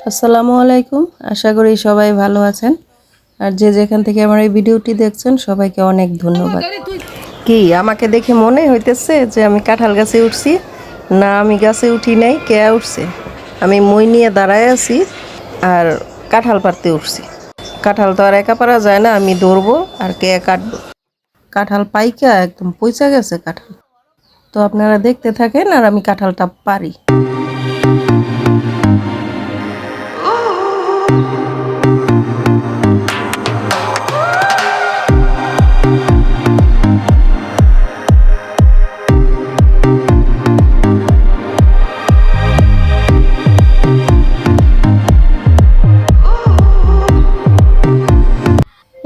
আসসালামু আলাইকুম। আশা করি সবাই ভালো আছেন। আর যে যেখান থেকে আমার এই ভিডিওটি দেখছেন সবাইকে অনেক ধন্যবাদ। কি আমাকে দেখে মনে হইতেছে যে আমি কাঁঠাল গাছে উঠছি? না, আমি গাছে উঠি নাই, কে উঠছে? আমি মই নিয়ে দাঁড়ায় আছি আর কাঁঠাল পাড়তে উঠছি। কাঁঠাল তো আর একা পারা যায় না, আমি ধরবো আর কে কাটবো। কাঁঠাল পাইকা একদম পচা গেছে কাঁঠাল। তো আপনারা দেখতে থাকেন আর আমি কাঁঠালটা পারি।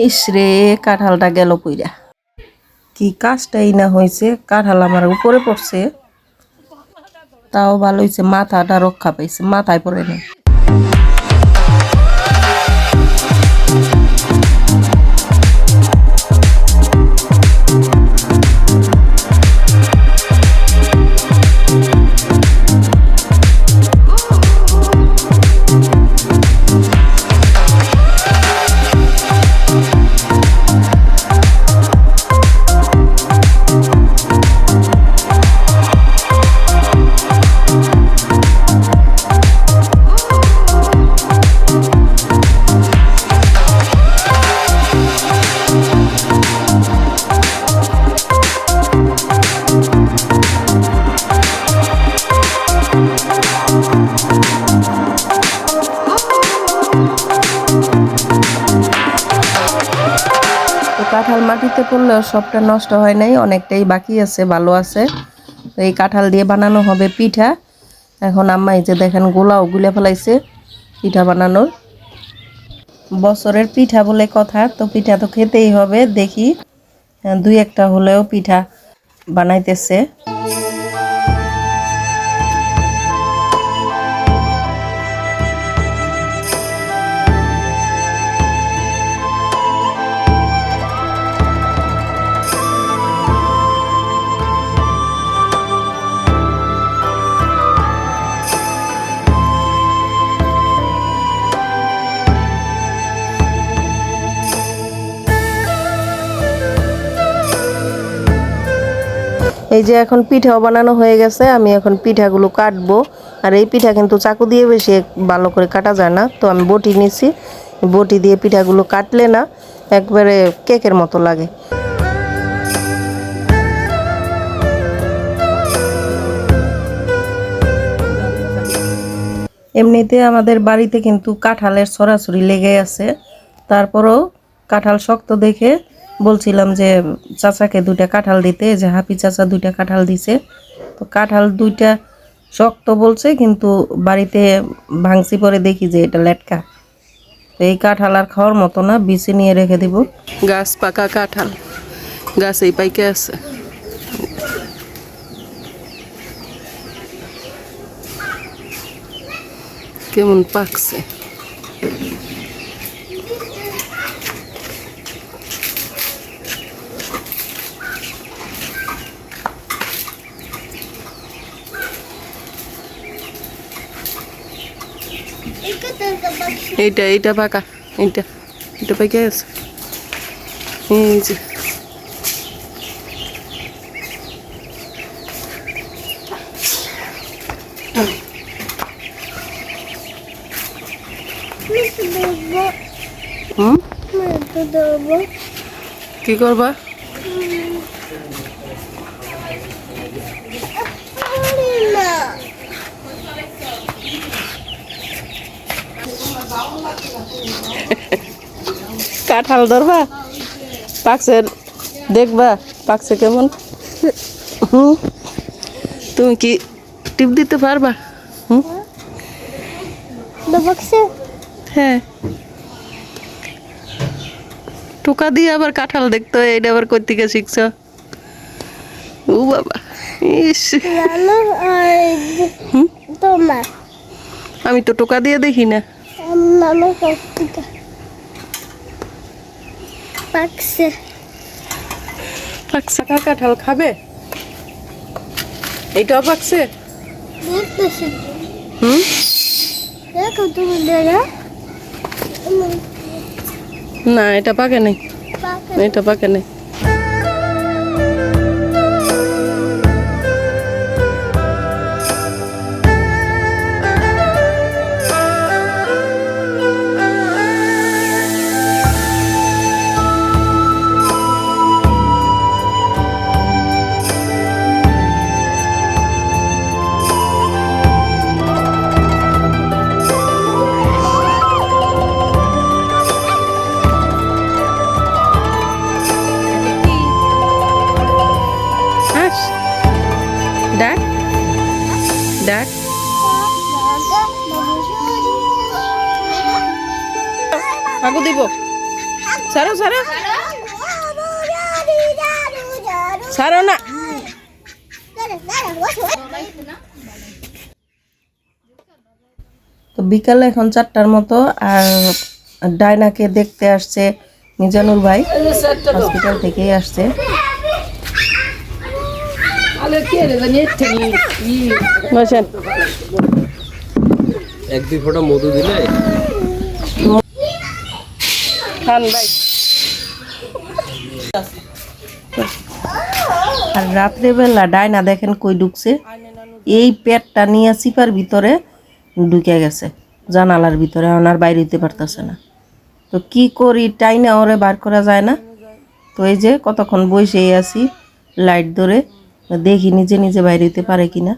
ইসরে, কাঁঠালটা গেল কইরা। কি কাজটাই না হয়েছে, কাঁঠাল আমার উপরে পড়ছে। তাও ভালো হয়েছে, মাথাটা রক্ষা পাইছে, মাথায় পড়ে না। কাঁঠাল মাটিতে পড়লেও সবটা নষ্ট হয় নাই, অনেকটাই বাকি আছে, ভালো আছে। তো এই কাঁঠাল দিয়ে বানানো হবে পিঠা। এখন আম্মা এই যে দেখেন গোলাও গুলে ফেলাইছে পিঠা বানানোর। বছরের পিঠা বলে কথা, তো পিঠা তো খেতেই হবে। দেখি দুই একটা হলেও পিঠা বানাইতেছে। এই যে এখন পিঠাও বানানো হয়ে গেছে, আমি এখন পিঠাগুলো কাটবো। আর এই পিঠা কিন্তু চাকু দিয়ে বেশি ভালো করে কাটা যায় না, তো আমি বটি নিছি। বটি দিয়ে পিঠাগুলো কাটলে না একবারে কেকের মতো লাগে। এমনিতে আমাদের বাড়িতে কিন্তু কাঁঠালের ছড়াছড়ি লেগে আছে। তারপরেও কাঁঠাল শক্ত দেখে বলছিলাম যে চাচাকে দুইটা কাঁঠাল দিতে, যে হাপি চাচা দুইটা কাঁঠাল দিছে। তো কাঁঠাল দুইটা শক্ত বলছে, কিন্তু বাড়িতে ভাঙছি পরে দেখি যে এটা লেটকা। তো এই কাঁঠাল আর খাওয়ার মতো না, বিছে নিয়ে রেখে দিব। গাছ পাকা কাঁঠাল, গাছেই পাইকে আছে। কেমন পাকছে। এইটা পাকা, এটা পাইকে আছে। এই যে কি করবা? কাঁঠাল ধরবা, পাকছে দেখবা পাকছে কেমন। তুমি কি টিপ দিতে পারবা? হ্যাঁ, টোকা দিয়ে আবার কাঁঠাল দেখতে হয়, এটা আবার কই থেকে শিখছ? ও বাবা, ইস, আমি তো টোকা দিয়ে দেখি না। পাকছে পাকছে কাঁঠাল খাবে? এইটাও পাকছে। না এটা পাকে নাই, এটা পাকে নাই। ডাক ডাক আগু দিব, সারো সারো সারো না। তো বিকালে এখন 4টার মতো, আর ডায়নাকে দেখতে আসছে মিজানুর ভাই, হসপিটাল থেকেই আসছে। এক দুই ফোঁটা মধু দিলে খান ভাই। আর রাত্রেবেলা ডায়না দেখেন কই ঢুকছে, এই পেটটা নিয়ে চিপার ভিতরে ঢুকে গেছে, জানালার ভিতরে, আর বাইরে হইতে পারতেছে না। তো কি করি, টাইনা ওরে বার করা যায় না। তো এই যে কতক্ষণ বসেই আছি লাইট ধরে, দেখি নিজে নিজে বাইরে হইতে পারে কিনা।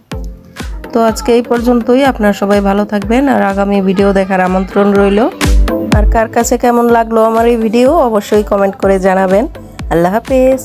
তো আজকে এই পর্যন্তই। আপনারা সবাই ভালো থাকবেন, আর আগামী ভিডিও দেখার আমন্ত্রণ রইল। আর কার কাছে কেমন লাগলো আমার এই ভিডিও অবশ্যই কমেন্ট করে জানাবেন। আল্লাহ হাফেজ।